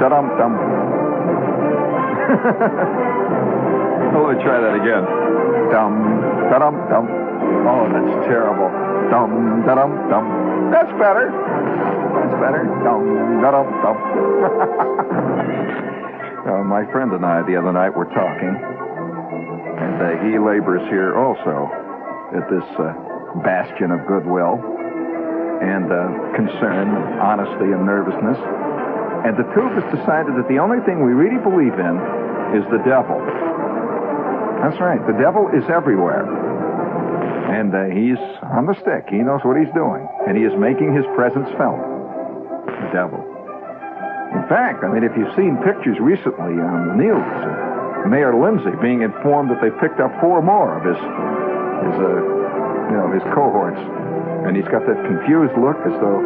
da-dum-dum. Well, let me try that again. Dum, da-dum-dum. Oh, that's terrible. Dum, da-dum-dum. That's better. That's better. Dum, da-dum-dum. My friend and I, the other night, were talking, and he labors here also at this bastion of goodwill and concern, honesty, and nervousness. And the two of us decided that the only thing we really believe in is the devil. That's right. The devil is everywhere. And he's on the stick. He knows what he's doing. And he is making his presence felt. The devil. In fact, I mean, if you've seen pictures recently on the news, Mayor Lindsay being informed that they picked up 4 more of his cohorts. And he's got that confused look as though,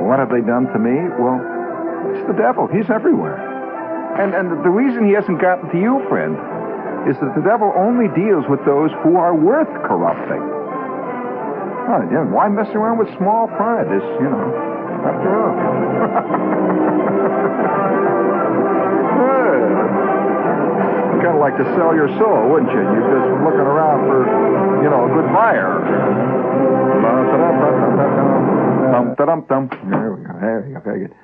what have they done to me? Well, it's the devil. He's everywhere. And the reason he hasn't gotten to you, friend, is that the devil only deals with those who are worth corrupting. Oh, yeah, why mess around with small fry? This, after all. Kind of like to sell your soul, wouldn't you? You're just looking around for, a good buyer. Dum-da-dum-dum. There we go. Very good.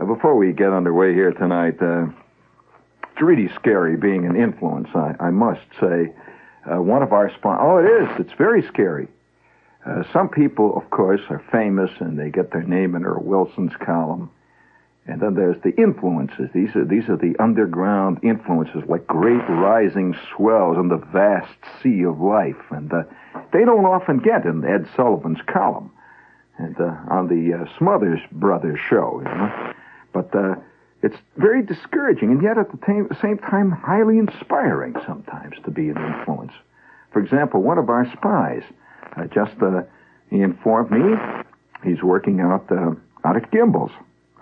Before we get underway here tonight, it's really scary being an influence, I must say. One of our sponsors... Oh, it is. It's very scary. Some people, of course, are famous, and they get their name in Earl Wilson's column. And then there's the influences. These are the underground influences, like great rising swells in the vast sea of life. And they don't often get in Ed Sullivan's column and on the Smothers Brothers show. But it's very discouraging, and yet at the same time highly inspiring sometimes to be an influence. For example, one of our spies he informed me he's working out at Gimbel's.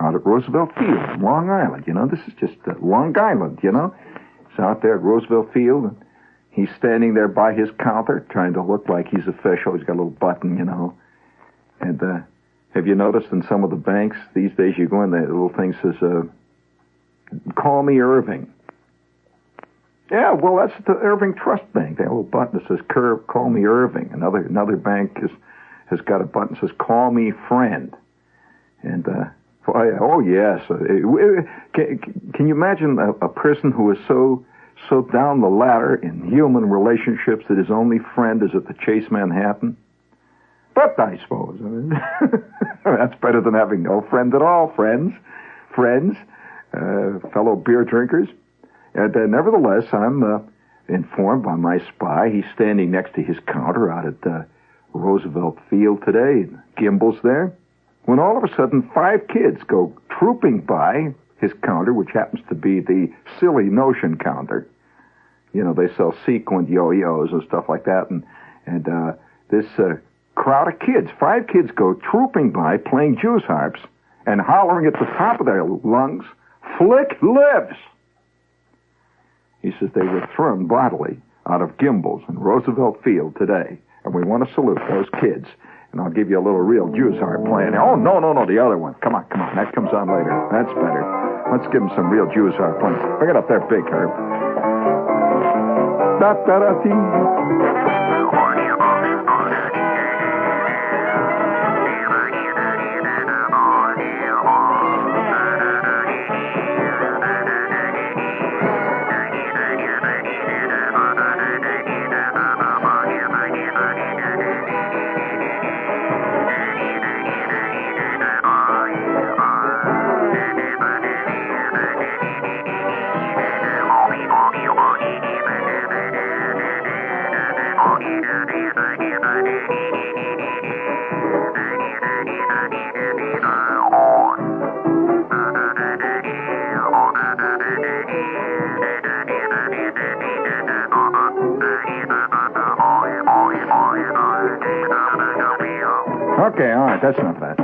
Out at Roosevelt Field, Long Island. This is just Long Island, He's out there at Roosevelt Field, and he's standing there by his counter, trying to look like he's official. He's got a little button, And have you noticed in some of the banks these days, you go in, the little thing says, call me Irving. Yeah, well, that's the Irving Trust Bank. They have a little button that says, call me Irving. Another bank has got a button that says, call me friend. And, oh, yes. Can you imagine a person who is so down the ladder in human relationships that his only friend is at the Chase Manhattan? But I suppose, that's better than having no friend at all. Friends, fellow beer drinkers. And nevertheless, I'm informed by my spy, he's standing next to his counter out at Roosevelt Field today. Gimbel's there. When all of a sudden 5 kids go trooping by his counter, which happens to be the Silly Notion counter. They sell sequined yo-yos and stuff like that. And this crowd of kids, 5 kids go trooping by playing juice harps and hollering at the top of their lungs, "Flick lives!" He says they were thrown bodily out of Gimbel's in Roosevelt Field today. And we want to salute those kids. And I'll give you a little real juice harp playing. Oh, no, the other one. Come on. That comes on later. That's better. Let's give him some real juice harp playing. Bring it up there, big Herb. Da-da-da-dee. Okay, all right, that's not bad.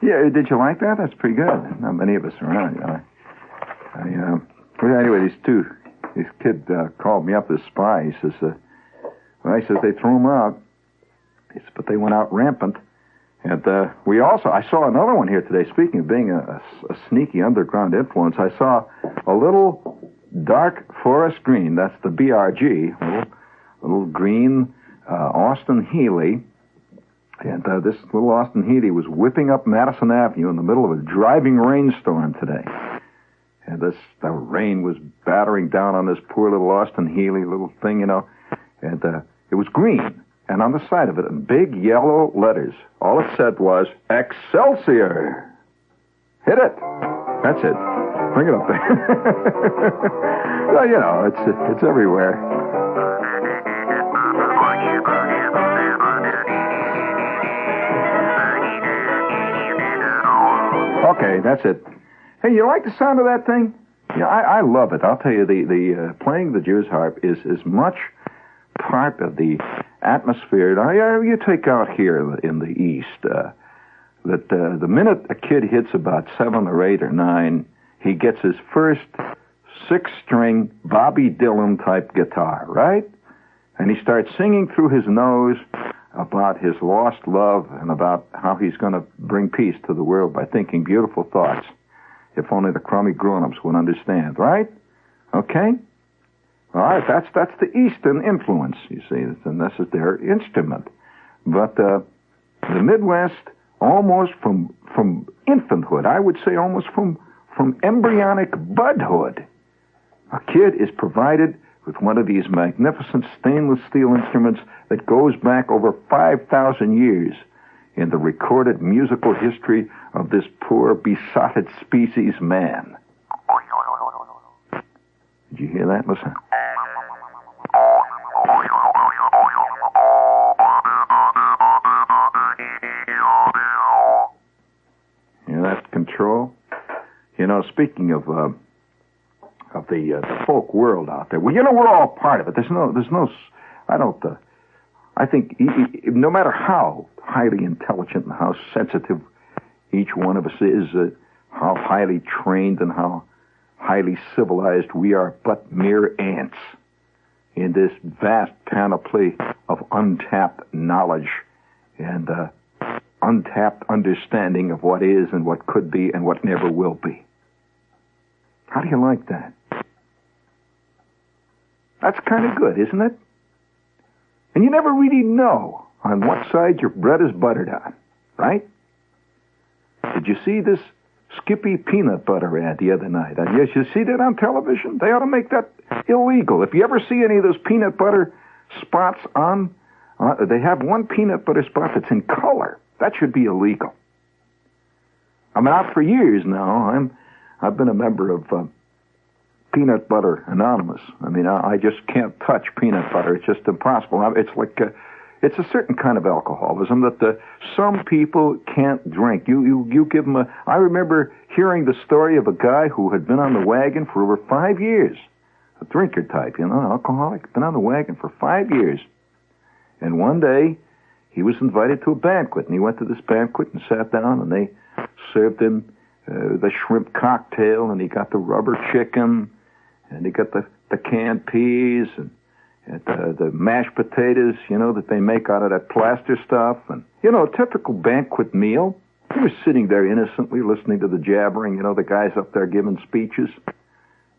Yeah, did you like that? That's pretty good. Not many of us around, Well, anyway, this kid called me up, this spy. He says, they threw him out. He says, but they went out rampant. And I saw another one here today. Speaking of being a sneaky underground influence, I saw a little dark forest green. That's the BRG, little green Austin Healey. And this little Austin Healey was whipping up Madison Avenue in the middle of a driving rainstorm today. And the rain was battering down on this poor little Austin Healey little thing, and it was green. And on the side of it, in big yellow letters, all it said was, Excelsior! Hit it! That's it. Bring it up there. Well, it's everywhere. Okay, that's it. Hey, you like the sound of that thing? Yeah, I love it. I'll tell you, the playing the Jew's harp is as much part of the atmosphere. Now, you take out here in the East, that the minute a kid hits about 7 or 8 or 9, he gets his first 6-string Bobby Dylan type guitar, right? And he starts singing through his nose about his lost love and about how he's going to bring peace to the world by thinking beautiful thoughts. If only the crummy grown-ups would understand, right? Okay? All right, that's the Eastern influence, you see, and this is their instrument. But the Midwest, almost from infanthood, I would say almost from embryonic budhood, a kid is provided with one of these magnificent stainless steel instruments that goes back over 5,000 years in the recorded musical history of this poor, besotted species, man. Did you hear that? Listen. Hear that control? Speaking of the folk world out there, well, we're all part of it. I think no matter how highly intelligent and how sensitive each one of us is, how highly trained and how highly civilized, we are but mere ants in this vast panoply of untapped knowledge and untapped understanding of what is and what could be and what never will be. How do you like that? That's kind of good, isn't it? And you never really know on what side your bread is buttered on, right? Did you see this Skippy peanut butter ad the other night? Yes, you see that on television? They ought to make that illegal. If you ever see any of those peanut butter spots on, they have one peanut butter spot that's in color. That should be illegal. I'm out for years now. I've been a member of Peanut Butter Anonymous. I mean, I just can't touch peanut butter. It's just impossible. It's like it's a certain kind of alcoholism that some people can't drink. You give them I remember hearing the story of a guy who had been on the wagon for over 5 years. A drinker type, an alcoholic, been on the wagon for 5 years. And one day, he was invited to a banquet, and he went to this banquet and sat down, and they served him the shrimp cocktail, and he got the rubber chicken, and he got the canned peas, and the mashed potatoes, that they make out of that plaster stuff, and, a typical banquet meal. He was sitting there innocently listening to the jabbering, the guys up there giving speeches.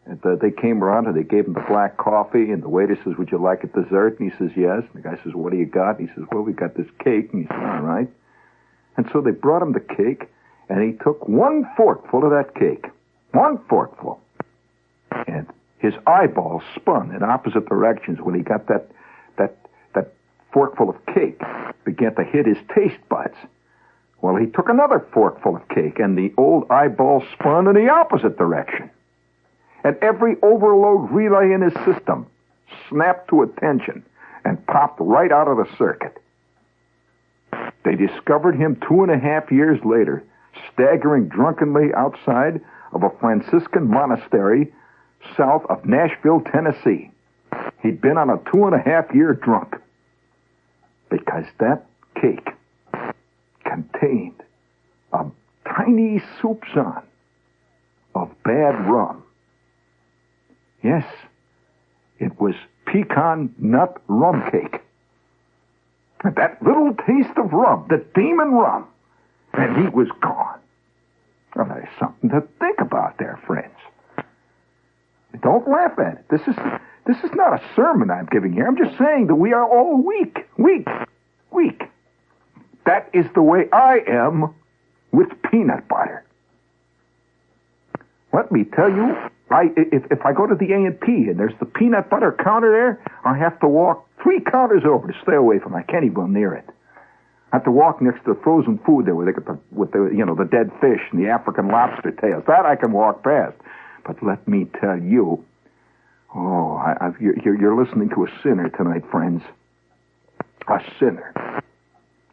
And they came around and they gave him the black coffee, and the waiter says, "Would you like a dessert?" And he says, "Yes." And the guy says, "What do you got?" And he says, "Well, we got this cake." And he said, "All right." And so they brought him the cake, and he took one forkful of that cake. One forkful. And his eyeballs spun in opposite directions when he got that forkful of cake. Began to hit his taste buds. Well, he took another forkful of cake, and the old eyeball spun in the opposite direction. And every overload relay in his system snapped to attention and popped right out of the circuit. They discovered him 2.5 years later, staggering drunkenly outside of a Franciscan monastery south of Nashville, Tennessee. He'd been on a 2.5-year drunk because that cake contained a tiny soupçon of bad rum. Yes, it was pecan nut rum cake. That little taste of rum, the demon rum, And he was gone. Well, there's something to think about there, friends. Don't laugh at it. This is not a sermon I'm giving here. I'm just saying that we are all weak. That is the way I am with peanut butter. Let me tell you, if I go to the A&P and there's the peanut butter counter there, I have to walk 3 counters over to stay away from it. I can't even go near it. I have to walk next to the frozen food there where they got the dead fish and the African lobster tails. That I can walk past. But let me tell you, you're listening to a sinner tonight, friends. A sinner.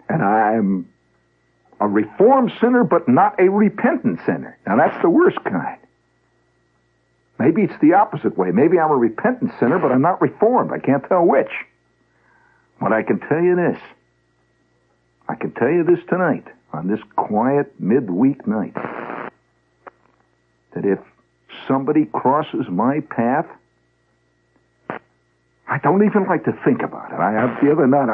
And I'm a reformed sinner, but not a repentant sinner. Now, that's the worst kind. Maybe it's the opposite way. Maybe I'm a repentant sinner, but I'm not reformed. I can't tell which. But I can tell you this. I can tell you this tonight, on this quiet midweek night, that if somebody crosses my path, I don't even like to think about it. The other night,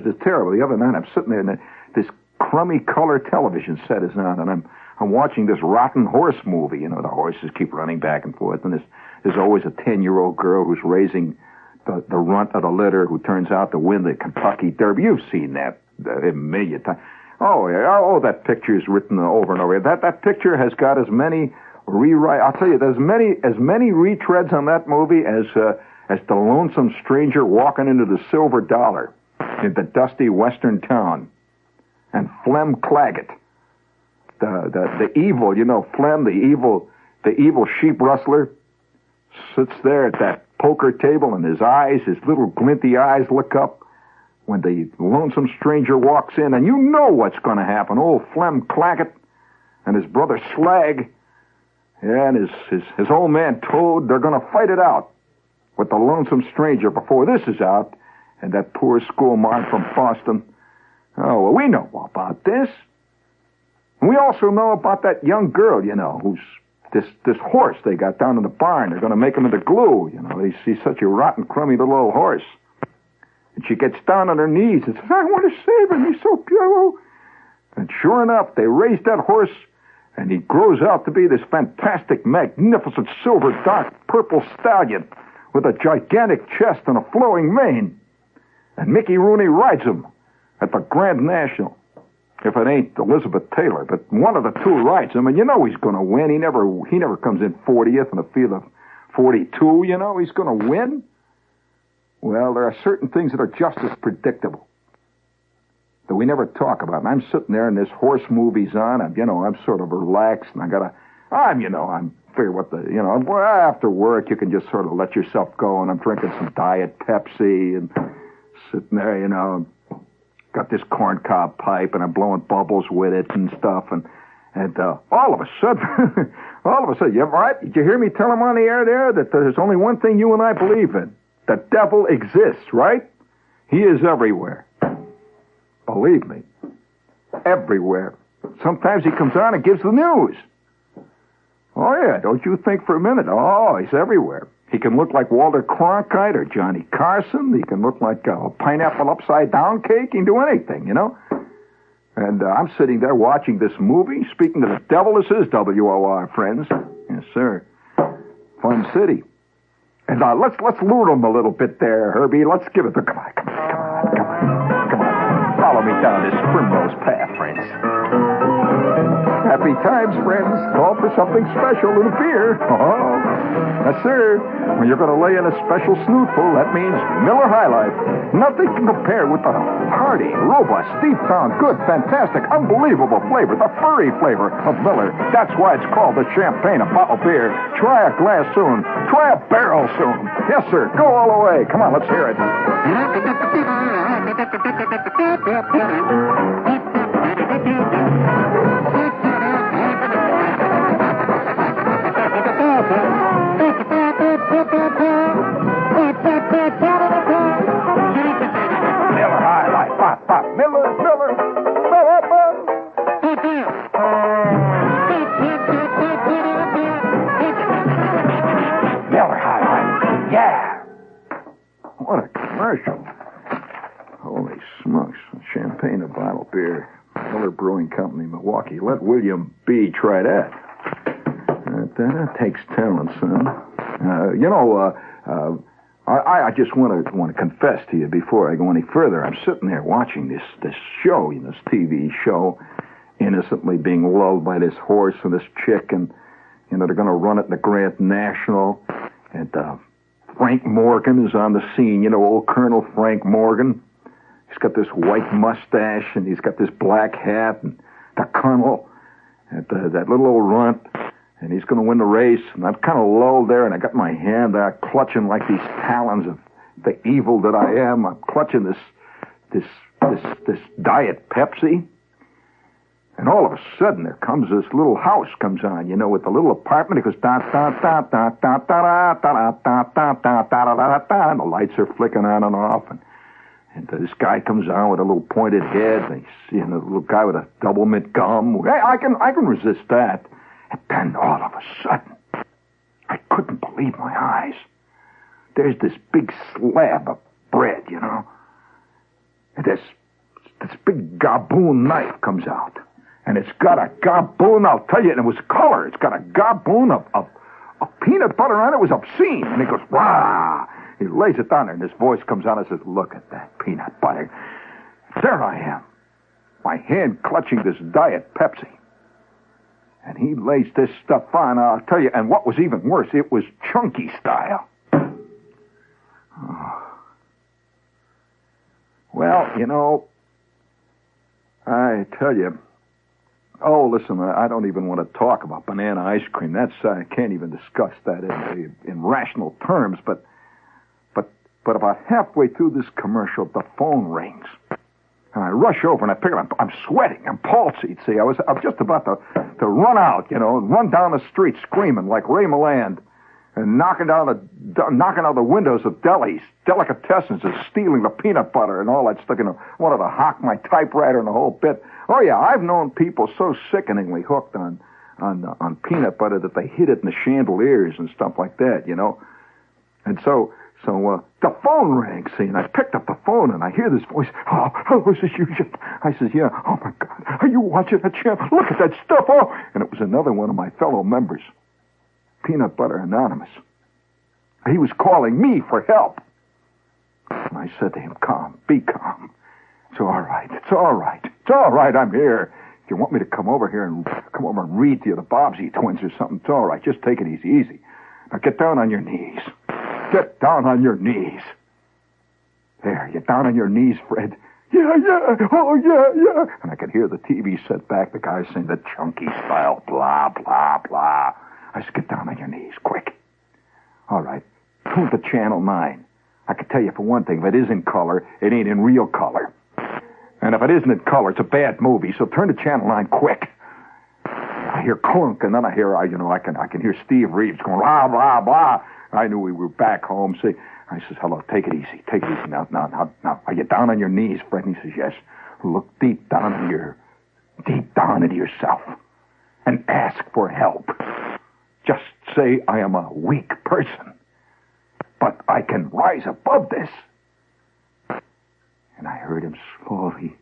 it's terrible. The other night, I'm sitting there, and this crummy color television set is on, and I'm watching this rotten horse movie. You know, the horses keep running back and forth, and there's always a 10-year-old girl who's raising the runt of the litter who turns out to win the Kentucky Derby. You've seen that a million times. Oh, yeah. Oh, that picture is written over and over. That picture has got as many I'll tell you, there's as many retreads on that movie as the lonesome stranger walking into the Silver Dollar in the dusty western town. And Flem Claggett, the evil, Flem, the evil sheep rustler, sits there at that poker table, and his little glinty eyes look up when the lonesome stranger walks in, and you know what's going to happen. Old Flem Claggett and his brother Slag, and his old man Toad, they're going to fight it out with the lonesome stranger before this is out, and that poor schoolmarm from Boston. Oh, well, we know about this. And we also know about that young girl, who's this horse they got down in the barn. They're going to make him into glue, He's such a rotten, crummy little old horse. And she gets down on her knees and says, I want to save him. He's so pure. And sure enough, they raise that horse, and he grows out to be this fantastic, magnificent, silver, dark, purple stallion with a gigantic chest and a flowing mane. And Mickey Rooney rides him at the Grand National. If it ain't Elizabeth Taylor, but one of the two rides him, and he's going to win. He never comes in 40th in a field of 42, he's going to win. Well, there are certain things that are just as predictable that we never talk about. And I'm sitting there and this horse movie's on, and, I'm sort of relaxed, and I'm figure what after work you can just sort of let yourself go, and I'm drinking some Diet Pepsi and sitting there, got this corncob pipe, and I'm blowing bubbles with it and stuff, and all of a sudden, you right? Did you hear me tell him on the air there that there's only one thing you and I believe in? The devil exists, right? He is everywhere. Believe me. Everywhere. Sometimes he comes on and gives the news. Oh, yeah, don't you think for a minute. Oh, he's everywhere. He can look like Walter Cronkite or Johnny Carson. He can look like a pineapple upside-down cake. He can do anything, And I'm sitting there watching this movie, speaking to the devil. This is WOR, friends. Yes, sir. Fun city. And let's lure him a little bit there, Herbie. Let's give it the... Come on. Follow me down this primrose path, friends. Happy times, friends. Call for something special in a beer. Oh, yes, sir. When you're going to lay in a special snootful, that means Miller High Life. Nothing can compare with the hearty, robust, deep-down, good, fantastic, unbelievable flavor, the furry flavor of Miller. That's why it's called the champagne of bottled beer. Try a glass soon. Try a barrel soon. Yes, sir. Go all the way. Come on, let's hear it. Miller High Life. Pop, pop. Miller. Miller High Life. Yeah. What a commercial. Holy smokes. Champagne and bottled beer. Miller Brewing Company, Milwaukee. Let William B. try that. That takes talent, son. I just want to confess to you before I go any further. I'm sitting there watching this show, this TV show, innocently being lulled by this horse and this chick, and they're going to run it in the Grand National, and Frank Morgan is on the scene. Old Colonel Frank Morgan. He's got this white mustache, and he's got this black hat, and the colonel, and that little old runt, and he's going to win the race. And I'm kind of lulled there, and I got my hand clutching like these talons of the evil that I am. I'm clutching this Diet Pepsi. And all of a sudden, there comes this little house comes on, with the little apartment. It goes da da da da da da da da da da da da da, and the lights are flicking on and off, and this guy comes on with a little pointed head, and he's, a little guy with a double mint gum. Hey, I can resist that. And then all of a sudden, I couldn't believe my eyes. There's this big slab of bread, and this big gaboon knife comes out. And it's got a gaboon, I'll tell you, and it was color. It's got a gaboon of peanut butter on it. It was obscene. And he goes, rah! He lays it down there, and his voice comes on and says, look at that peanut butter. There I am, my hand clutching this Diet Pepsi. And he lays this stuff on, I'll tell you, and what was even worse, it was chunky style. Oh. Well, I tell you, listen, I don't even want to talk about banana ice cream. I can't even discuss that in rational terms, but about halfway through this commercial, the phone rings. And I rush over and I pick it up. I'm sweating. I'm palsied. See, I was just about to run out, run down the street screaming like Ray Milland and knocking out the windows of delis, delicatessens, and stealing the peanut butter and all that stuff. Wanted to hock my typewriter and the whole bit. Oh yeah, I've known people so sickeningly hooked on peanut butter that they hid it in the chandeliers and stuff like that, And so the phone rang, see, and I picked up the phone, and I hear this voice. Oh, is this you, Shep? I says, yeah. Oh, my God. Are you watching that channel? Look at that stuff. Oh. And it was another one of my fellow members, Peanut Butter Anonymous. He was calling me for help. And I said to him, calm, be calm. It's all right. It's all right. It's all right. I'm here. If you want me to come over and read to you the Bobbsey twins or something, it's all right. Just take it easy. Now get down on your knees. Get down on your knees. There, get down on your knees, Fred. Yeah. Oh, yeah. And I could hear the TV set back, the guy saying the chunky style, blah, blah, blah. I said, get down on your knees, quick. All right, tune to Channel 9. I can tell you for one thing, if it is in color, it ain't in real color. And if it isn't in color, it's a bad movie, so turn to Channel 9 quick. I hear clunk, and then I hear, I can hear Steve Reeves going, blah, blah, blah. I knew we were back home. See, I says, hello, take it easy. Take it easy. Now, are you down on your knees, Fred? And he says, yes. Look deep down into yourself and ask for help. Just say I am a weak person, but I can rise above this. And I heard him slowly.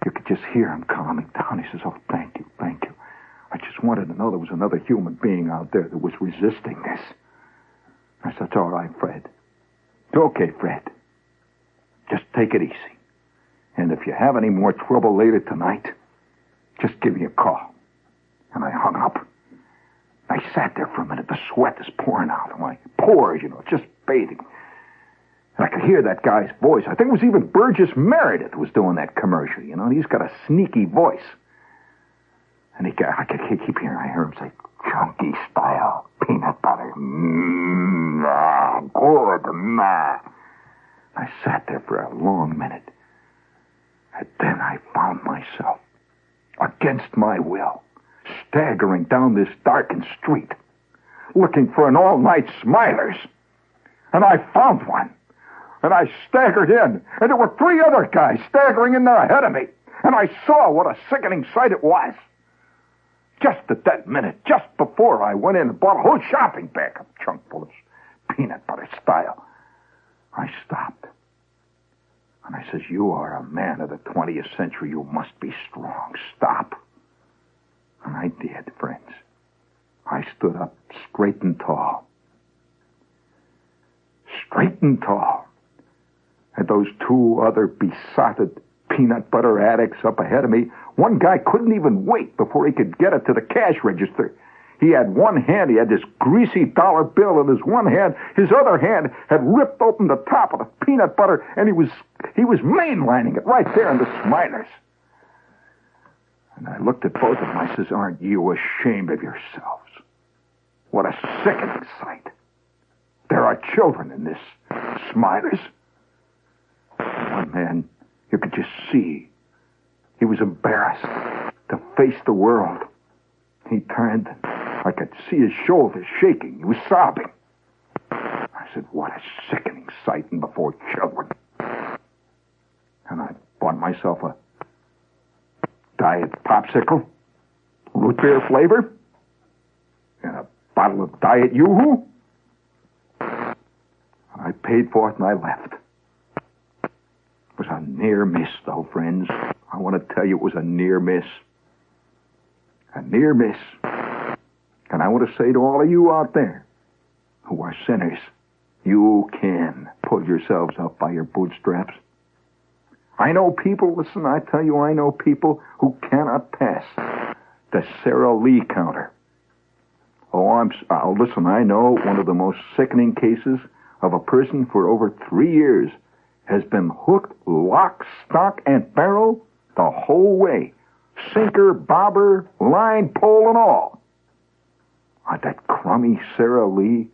You could just hear him calming down. He says, oh, thank you. I just wanted to know there was another human being out there that was resisting this. I said, it's all right, Fred. It's okay, Fred. Just take it easy. And if you have any more trouble later tonight, just give me a call. And I hung up. I sat there for a minute. The sweat is pouring out of my pores, just bathing. And I could hear that guy's voice. I think it was even Burgess Meredith was doing that commercial, He's got a sneaky voice. And I could keep hearing. I heard him say, chunky style, peanut butter. Good. I sat there for a long minute. And then I found myself, against my will, staggering down this darkened street, looking for an all-night Smilers. And I found one. And I staggered in. And there were 3 other guys staggering in there ahead of me. And I saw what a sickening sight it was. Just at that minute, just before I went in and bought a whole shopping bag, a chunk full of peanut butter style, I stopped. And I says, you are a man of the 20th century. You must be strong. Stop. And I did, friends. I stood up straight and tall. Straight and tall. And those two other besotted peanut butter addicts up ahead of me, one guy couldn't even wait before he could get it to the cash register. He had one hand, he had this greasy dollar bill in his one hand. His other hand had ripped open the top of the peanut butter, and he was mainlining it right there in the Smilers. And I looked at both of them. I says, aren't you ashamed of yourselves? What a sickening sight. There are children in this Smilers. One man, you could just see. He was embarrassed to face the world. He turned. I could see his shoulders shaking. He was sobbing. I said, what a sickening sight and before children. And I bought myself a diet popsicle, root beer flavor, and a bottle of Diet Yoo-Hoo. I paid for it and I left. It was a near miss, though, friends. I want to tell you it was a near miss. A near miss. And I want to say to all of you out there who are sinners, you can pull yourselves up by your bootstraps. I know people, listen, I tell you, I know people who cannot pass the Sarah Lee counter. Listen, I know one of the most sickening cases of a person for over 3 years has been hooked lock, stock, and barrel the whole way. Sinker, bobber, line, pole, and all. That crummy Sarah Lee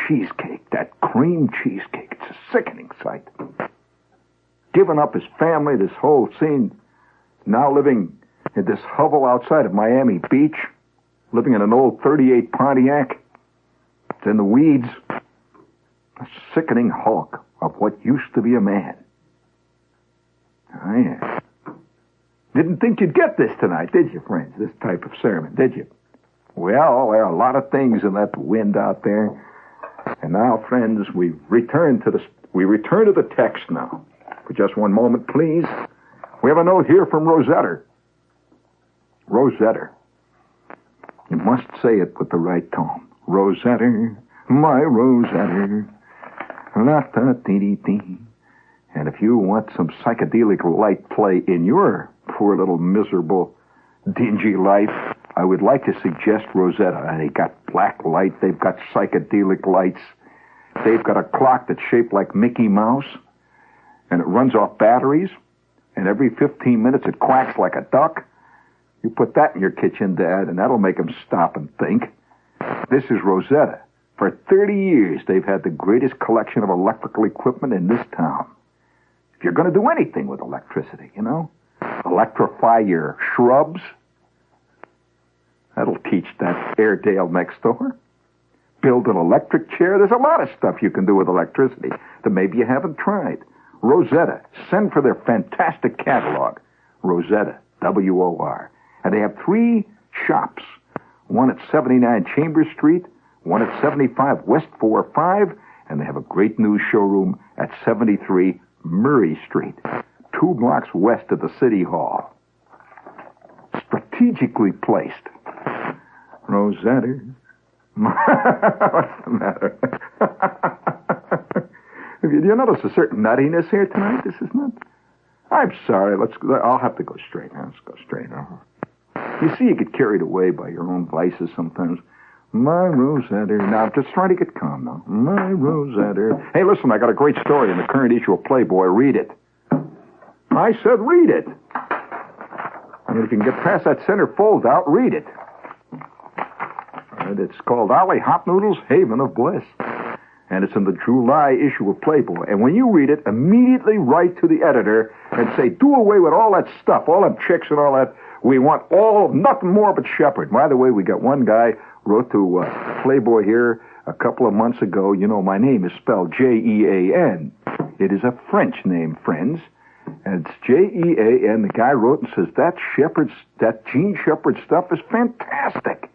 cheesecake, that cream cheesecake, it's a sickening sight. Given up his family, this whole scene, now living in this hovel outside of Miami Beach, living in an old 38 Pontiac. It's in the weeds. A sickening hulk of what used to be a man. Yeah. Didn't think you'd get this tonight, did you, friends? This type of sermon, did you? Well, there are a lot of things in that wind out there. And now, friends, we return to the text now. For just one moment, please. We have a note here from Rosetta. Rosetta. You must say it with the right tone. Rosetta, my Rosetta. La-ta-dee-dee-dee. And if you want some psychedelic light play in your poor little miserable, dingy life, I would like to suggest Rosetta. They got black light. They've got psychedelic lights. They've got a clock that's shaped like Mickey Mouse, and it runs off batteries, and every 15 minutes it quacks like a duck. You put that in your kitchen, Dad, and that'll make them stop and think. This is Rosetta. For 30 years, they've had the greatest collection of electrical equipment in this town. If you're going to do anything with electricity, electrify your shrubs, that'll teach that Airedale next door. Build an electric chair. There's a lot of stuff you can do with electricity that maybe you haven't tried. Rosetta, send for their fantastic catalog. Rosetta, W-O-R. And they have 3 shops. One at 79 Chambers Street, one at 75 West 45, and they have a great new showroom at 73 Murray Street, 2 blocks west of the City Hall. Strategically placed. Rosetta. What's the matter? Do you notice a certain nuttiness here tonight? This is not... I'm sorry. I'll have to go straight now. Let's go straight now. You see, you get carried away by your own vices sometimes. My Rosetta. Now, just try to get calm now. My Rosetta. Hey, listen, I got a great story in the current issue of Playboy. Read it. I said read it. I mean, if you can get past that center fold out, read it. And it's called Ollie Hot Noodles, Haven of Bliss. And it's in the July issue of Playboy. And when you read it, immediately write to the editor and say, do away with all that stuff, all them chicks and all that. We want nothing more but Shepherd. By the way, we got one guy wrote to Playboy here a couple of months ago. You know, my name is spelled J-E-A-N. It is a French name, friends. And it's J-E-A-N. The guy wrote and says, that Jean Shepherd stuff is fantastic.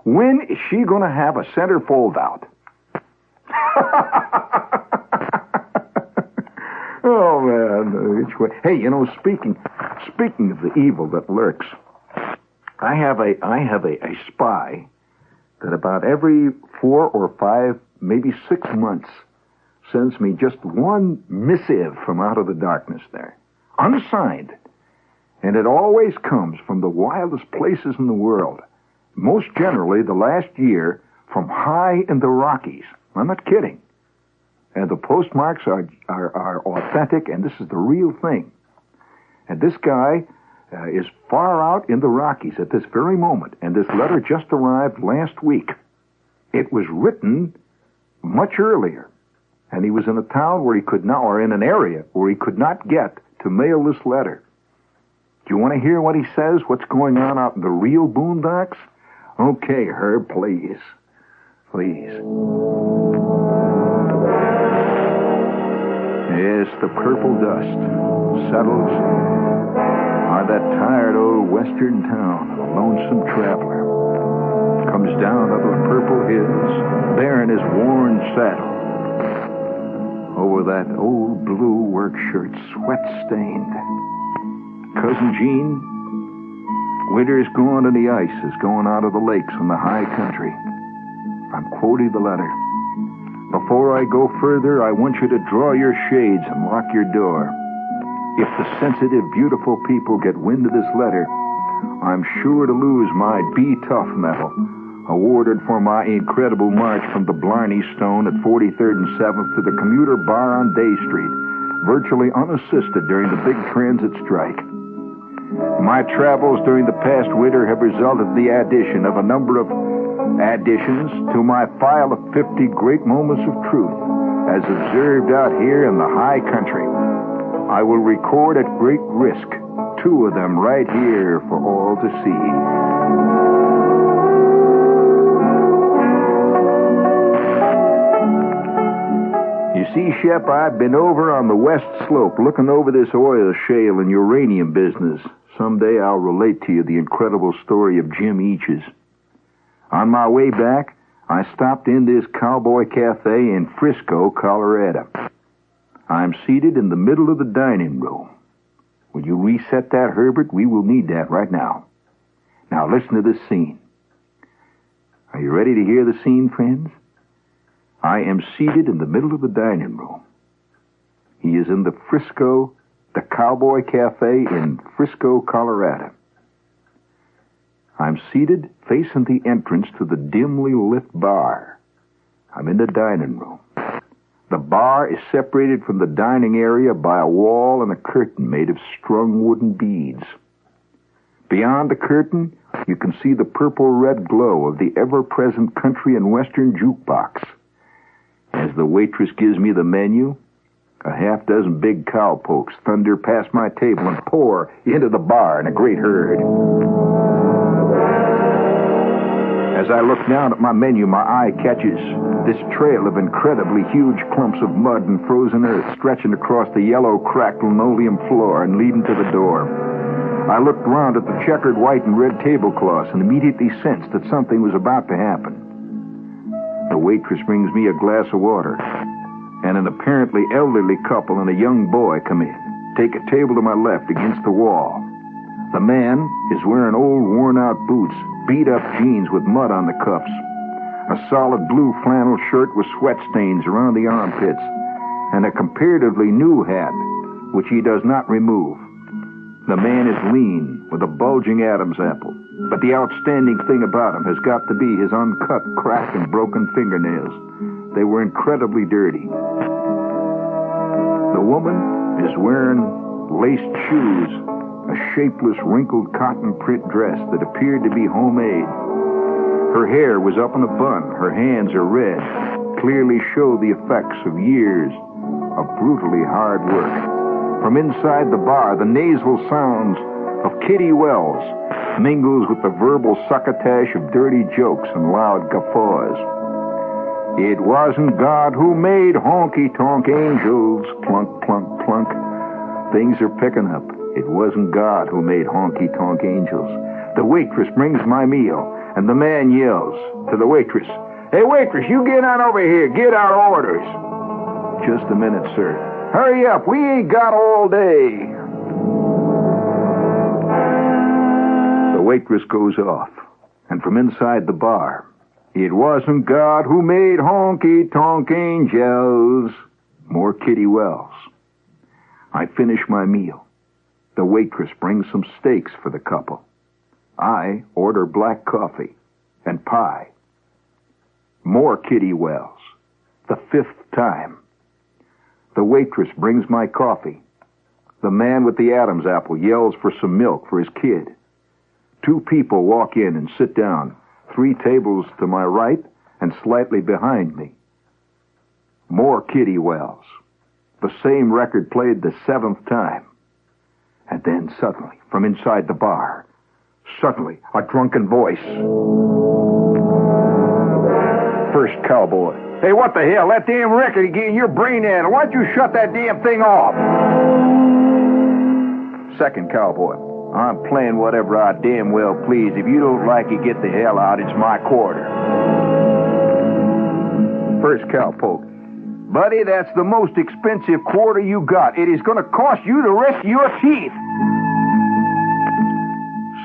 When is she going to have a center fold out? Oh, man. Which way? Hey, speaking of the evil that lurks, I have a spy that about every 4 or 5, maybe 6 months sends me just one missive from out of the darkness there, unsigned. And it always comes from the wildest places in the world. Most generally, the last year, from high in the Rockies. I'm not kidding. And the postmarks are authentic, and this is the real thing. And this guy is far out in the Rockies at this very moment, and this letter just arrived last week. It was written much earlier, and he was in a town where he could not, or in an area where he could not get to mail this letter. Do you want to hear what he says, what's going on out in the real boondocks? Okay, Herb, please. Please. Yes, the purple dust settles on that tired old western town of a lonesome traveler. Comes down out of the purple hills, there in his worn saddle. Over that old blue work shirt, sweat-stained. Cousin Jean, winter is gone and the ice is going out of the lakes in the high country. I'm quoting the letter. Before I go further, I want you to draw your shades and lock your door. If the sensitive, beautiful people get wind of this letter, I'm sure to lose my Be Tough medal, awarded for my incredible march from the Blarney Stone at 43rd and 7th to the commuter bar on Day Street, virtually unassisted during the big transit strike. My travels during the past winter have resulted in the addition of a number of additions to my file of 50 great moments of truth, as observed out here in the high country. I will record at great risk 2 of them right here for all to see. You see, Shep, I've been over on the west slope looking over this oil shale and uranium business. Someday I'll relate to you the incredible story of Jim Eaches. On my way back, I stopped in this cowboy cafe in Frisco, Colorado. I'm seated in the middle of the dining room. Will you reset that, Herbert? We will need that right now. Now listen to this scene. Are you ready to hear the scene, friends? I am seated in the middle of the dining room. He is in the Cowboy Cafe in Frisco, Colorado. I'm seated facing the entrance to the dimly lit bar. I'm in the dining room. The bar is separated from the dining area by a wall and a curtain made of strung wooden beads. Beyond the curtain, you can see the purple-red glow of the ever-present country and western jukebox. As the waitress gives me the menu, a half-dozen big cowpokes thunder past my table and pour into the bar in a great herd. As I look down at my menu, my eye catches this trail of incredibly huge clumps of mud and frozen earth stretching across the yellow, cracked linoleum floor and leading to the door. I looked around at the checkered white and red tablecloths and immediately sensed that something was about to happen. The waitress brings me a glass of water, and an apparently elderly couple and a young boy come in, take a table to my left against the wall. The man is wearing old worn-out boots, beat-up jeans with mud on the cuffs, a solid blue flannel shirt with sweat stains around the armpits, and a comparatively new hat, which he does not remove. The man is lean, with a bulging Adam's apple, but the outstanding thing about him has got to be his uncut, cracked, and broken fingernails. They were incredibly dirty. The woman is wearing laced shoes, a shapeless, wrinkled cotton print dress that appeared to be homemade. Her hair was up in a bun. Her hands are red, clearly show the effects of years of brutally hard work. From inside the bar, the nasal sounds of Kitty Wells mingles with the verbal succotash of dirty jokes and loud guffaws. It wasn't God who made honky-tonk angels, clunk, clunk, clunk. Things are picking up. It wasn't God who made honky-tonk angels. The waitress brings my meal, and the man yells to the waitress, "Hey, waitress, you get on over here. Get our orders." "Just a minute, sir." Hurry up, we ain't got all day. The waitress goes off, and from inside the bar, it wasn't God who made honky-tonk angels. More Kitty Wells. I finish my meal. The waitress brings some steaks for the couple. I order black coffee and pie. More Kitty Wells. The 5th time. The waitress brings my coffee. The man with the Adam's apple yells for some milk for his kid. 2 people walk in and sit down, 3 tables to my right and slightly behind me. More Kitty Wells. The same record played the 7th time. And then suddenly, from inside the bar, a drunken voice. First cowboy. Hey, what the hell? That damn record getting your brain in. Why don't you shut that damn thing off? Second cowboy. I'm playing whatever I damn well please. If you don't like it, get the hell out. It's my quarter. First cowpoke. Buddy, that's the most expensive quarter you got. It is going to cost you the rest of your teeth.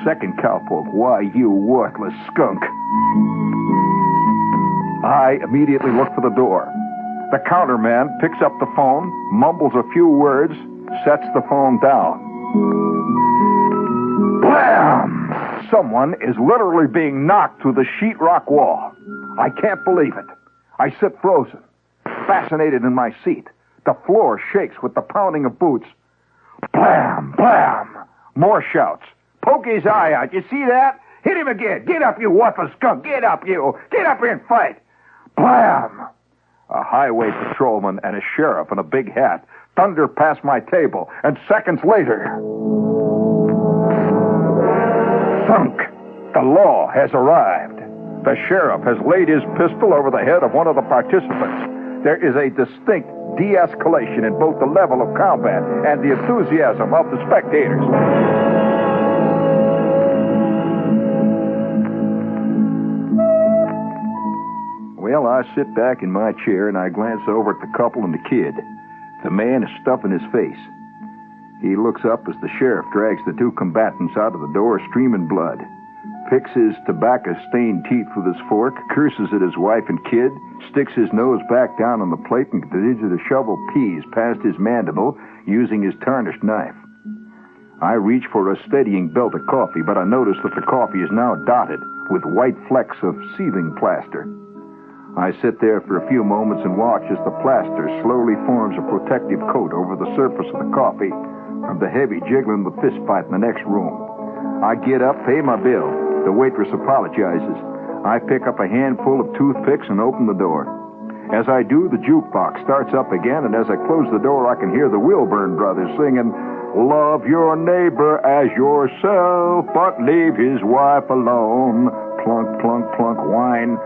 Second cowpoke. Why, you worthless skunk. I immediately look for the door. The counterman picks up the phone, mumbles a few words, sets the phone down. Blam! Someone is literally being knocked through the sheetrock wall. I can't believe it. I sit frozen, fascinated in my seat. The floor shakes with the pounding of boots. Blam! Blam! More shouts. Poke his eye out. You see that? Hit him again. Get up, you worthless skunk. Get up, you. Get up here and fight. Blam! A highway patrolman and a sheriff in a big hat thunder past my table, and seconds later... thunk! The law has arrived. The sheriff has laid his pistol over the head of one of the participants. There is a distinct de-escalation in both the level of combat and the enthusiasm of the spectators. Well, I sit back in my chair and I glance over at the couple and the kid. The man is stuffing his face. He looks up as the sheriff drags the 2 combatants out of the door, streaming blood. Picks his tobacco-stained teeth with his fork, curses at his wife and kid, sticks his nose back down on the plate and continues to shovel peas past his mandible using his tarnished knife. I reach for a steadying belt of coffee, but I notice that the coffee is now dotted with white flecks of sealing plaster. I sit there for a few moments and watch as the plaster slowly forms a protective coat over the surface of the coffee from the heavy jiggling of the fistfight in the next room. I get up, pay my bill. The waitress apologizes. I pick up a handful of toothpicks and open the door. As I do, the jukebox starts up again, and as I close the door, I can hear the Wilburn brothers singing, "Love your neighbor as yourself, but leave his wife alone." Plunk, plunk, plunk, whine.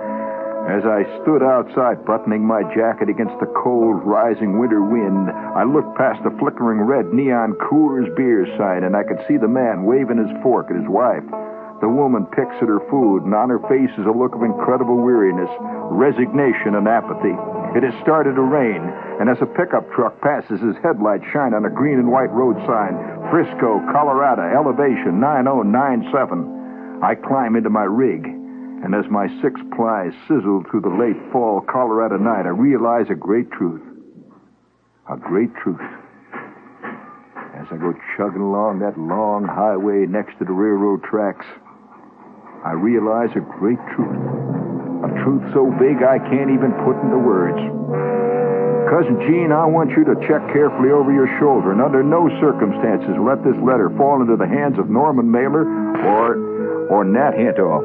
As I stood outside, buttoning my jacket against the cold, rising winter wind, I looked past the flickering red neon Coors beer sign, and I could see the man waving his fork at his wife. The woman picks at her food, and on her face is a look of incredible weariness, resignation, and apathy. It has started to rain, and as a pickup truck passes, his headlights shine on a green and white road sign, Frisco, Colorado, elevation 9097. I climb into my rig. And as my 6 plies sizzle through the late fall Colorado night, I realize a great truth. A great truth. As I go chugging along that long highway next to the railroad tracks, I realize a great truth. A truth so big I can't even put into words. Cousin Gene, I want you to check carefully over your shoulder and under no circumstances let this letter fall into the hands of Norman Mailer or Nat Hintoff.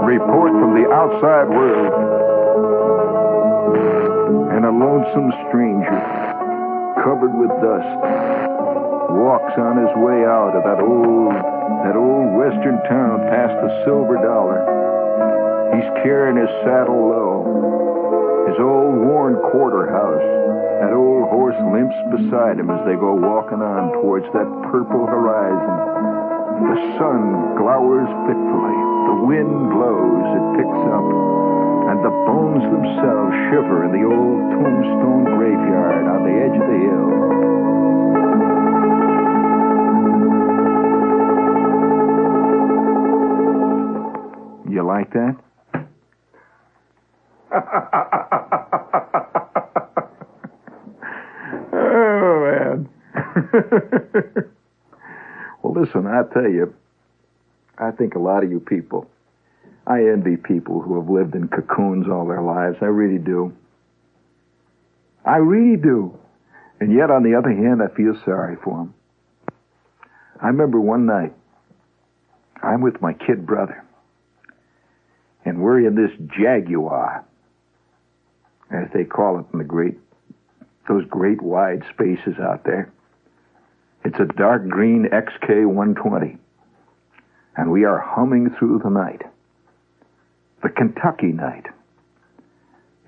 Report from the outside world. And a lonesome stranger, covered with dust, walks on his way out of that old western town past the Silver Dollar. He's carrying his saddle low, his old worn quarter house. That old horse limps beside him as they go walking on towards that purple horizon. The sun glowers fitfully. The wind blows, it picks up, and the bones themselves shiver in the old tombstone graveyard on the edge of the hill. You like that? Oh, man. Well, listen, I tell you, I think a lot of you people, I envy people who have lived in cocoons all their lives. I really do. I really do. And yet, on the other hand, I feel sorry for them. I remember one night, I'm with my kid brother, and we're in this Jaguar, as they call it in those great wide spaces out there. It's a dark green XK120, and we are humming through the night, the Kentucky night.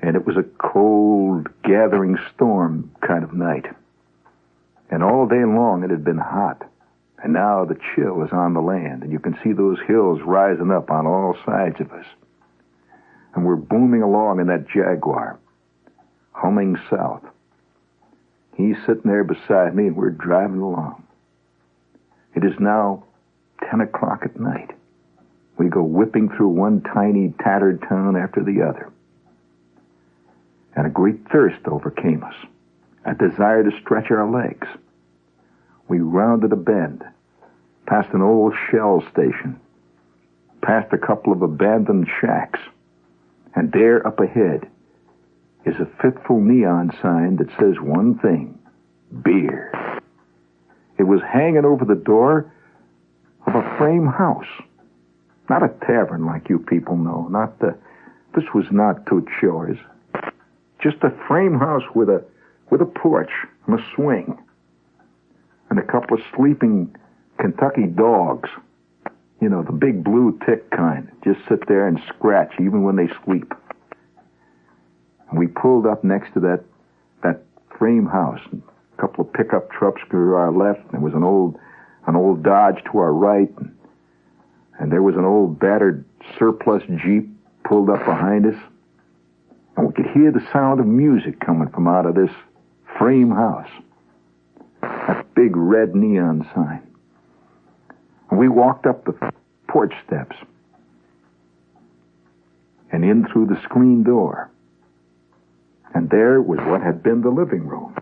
And it was a cold, gathering storm kind of night. And all day long it had been hot. And now the chill is on the land, and you can see those hills rising up on all sides of us. And we're booming along in that Jaguar, humming south. He's sitting there beside me, and we're driving along. It is now 10 o'clock at night. We go whipping through one tiny, tattered town after the other. And a great thirst overcame us, a desire to stretch our legs. We rounded a bend, past an old shell station, past a couple of abandoned shacks, and there up ahead is a fitful neon sign that says one thing: beer. It was hanging over the door of a frame house. Not a tavern like you people know. This was not two chillers. Just a frame house with a porch and a swing. And a couple of sleeping Kentucky dogs. You know, the big blue tick kind. Just sit there and scratch even when they sleep. And we pulled up next to that frame house. And a couple of pickup trucks to our left. And there was an old Dodge to our right. And there was an old battered surplus Jeep pulled up behind us. And we could hear the sound of music coming from out of this frame house. That big red neon sign. And we walked up the porch steps and in through the screen door. And there was what had been the living room.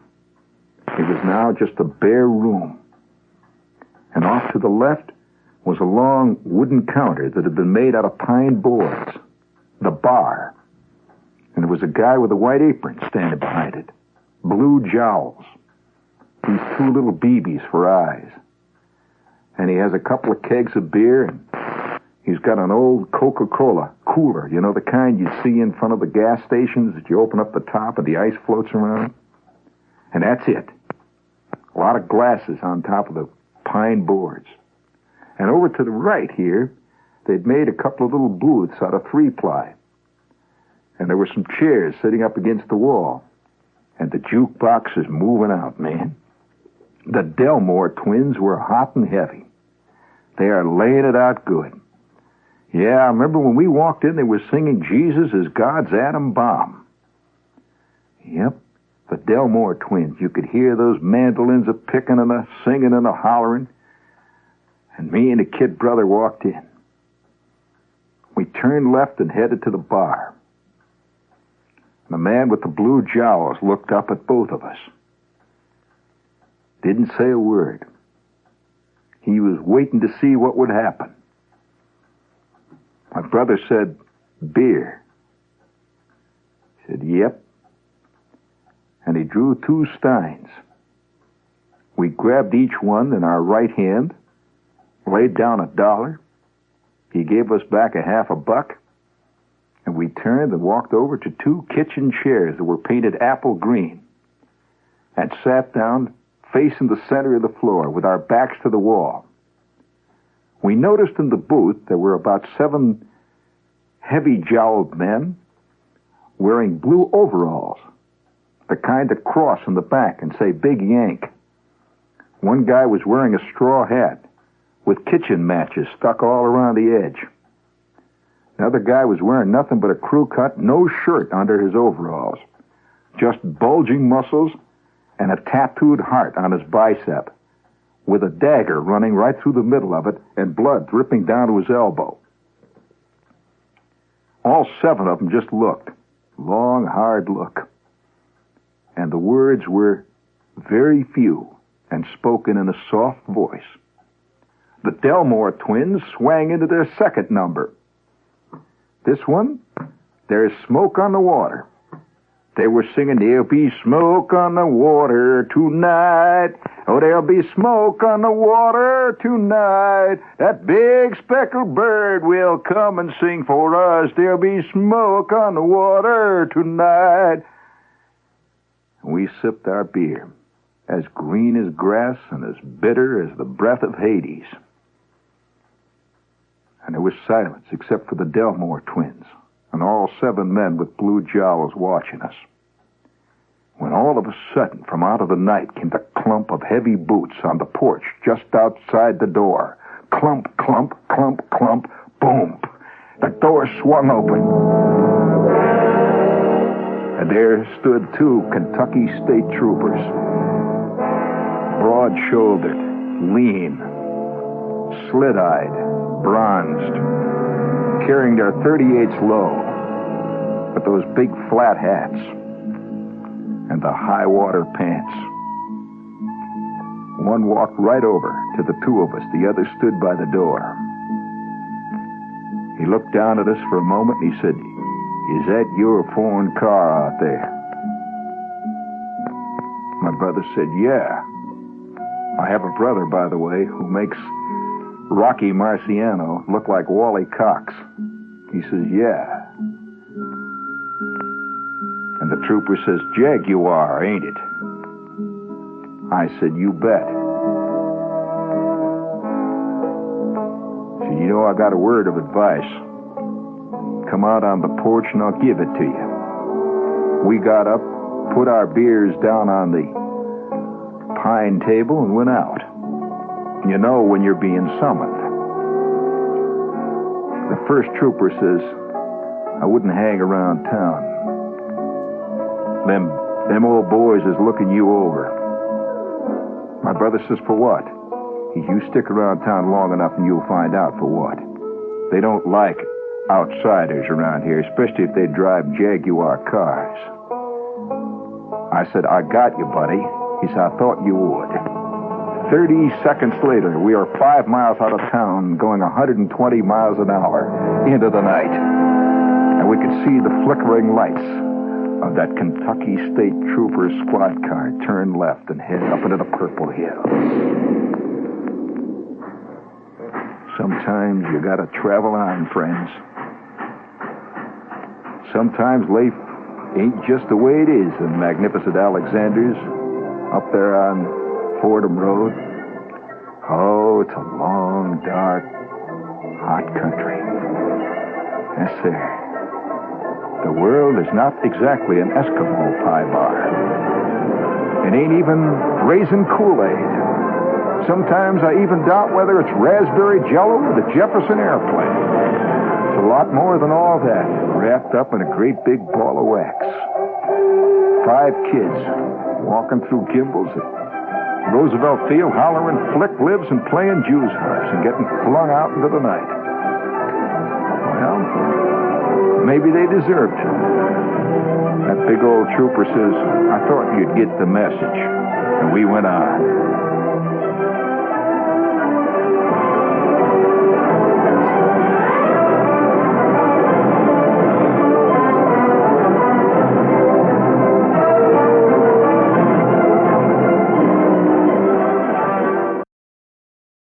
It was now just a bare room. And off to the left was a long wooden counter that had been made out of pine boards. The bar. And there was a guy with a white apron standing behind it. Blue jowls. These two little BBs for eyes. And he has a couple of kegs of beer, and he's got an old Coca-Cola cooler. You know, the kind you see in front of the gas stations that you open up the top and the ice floats around? And that's it. A lot of glasses on top of the pine boards. And over to the right here, they'd made a couple of little booths out of 3-ply. And there were some chairs sitting up against the wall. And the jukebox is moving out, man. The Delmore twins were hot and heavy. They are laying it out good. Yeah, I remember when we walked in, they were singing Jesus is God's Atom Bomb. Yep, the Delmore twins. You could hear those mandolins a-picking and a-singing and a-hollering. And me and the kid brother walked in. We turned left and headed to the bar. The man with the blue jowls looked up at both of us. Didn't say a word. He was waiting to see what would happen. My brother said, beer. He said, yep. And he drew 2 steins. We grabbed each one in our right hand, laid down $1. He gave us back a half a buck, and we turned and walked over to 2 kitchen chairs that were painted apple green and sat down facing the center of the floor with our backs to the wall. We noticed in the booth there were about 7 heavy-jowled men wearing blue overalls, the kind that cross in the back and say Big Yank. One guy was wearing a straw hat with kitchen matches stuck all around the edge. The other guy was wearing nothing but a crew cut, no shirt under his overalls. Just bulging muscles and a tattooed heart on his bicep, with a dagger running right through the middle of it and blood dripping down to his elbow. All 7 of them just looked. Long, hard look. And the words were very few and spoken in a soft voice. The Delmore twins swang into their second number. This one, There's Smoke on the Water. They were singing, there'll be smoke on the water tonight. Oh, there'll be smoke on the water tonight. That big speckled bird will come and sing for us. There'll be smoke on the water tonight. We sipped our beer, as green as grass and as bitter as the breath of Hades. And there was silence except for the Delmore twins and all 7 men with blue jowls watching us. When all of a sudden, from out of the night, came the clump of heavy boots on the porch just outside the door. Clump, clump, clump, clump, boom. The door swung open. And there stood 2 Kentucky State Troopers. Broad-shouldered, lean, slit-eyed, bronzed, carrying their .38s low, with those big flat hats and the high-water pants. One walked right over to the 2 of us. The other stood by the door. He looked down at us for a moment and he said, "Is that your foreign car out there?" My brother said, "Yeah. I have a brother, by the way, who makes Rocky Marciano look like Wally Cox." He says, "Yeah." And the trooper says, "Jaguar, ain't it?" I said, "You bet." He said, "You know, I got a word of advice. Come out on the porch and I'll give it to you." We got up, put our beers down on the pine table and went out. You know when you're being summoned. The first trooper says, "I wouldn't hang around town. Them old boys is looking you over." My brother says, "For what?" "You stick around town long enough and you'll find out for what. They don't like outsiders around here, especially if they drive Jaguar cars." I said, "I got you, buddy." He said, "I thought you would." 30 seconds later, we are 5 miles out of town, going 120 miles an hour into the night. And we could see the flickering lights of that Kentucky State Trooper squad car turn left and head up into the Purple Hills. Sometimes you gotta travel on, friends. Sometimes life ain't just the way it is in magnificent Alexander's up there on Fordham Road. Oh, it's a long, dark, hot country. Yes, sir. The world is not exactly an Eskimo pie bar. It ain't even raisin Kool-Aid. Sometimes I even doubt whether it's raspberry jello or the Jefferson airplane. It's a lot more than all that, wrapped up in a great big ball of wax. 5 kids walking through Kimball's at Roosevelt Field, hollering flick libs and playing Jews harps and getting flung out into the night. Well, maybe they deserved it. That big old trooper says, "I thought you'd get the message." And we went on.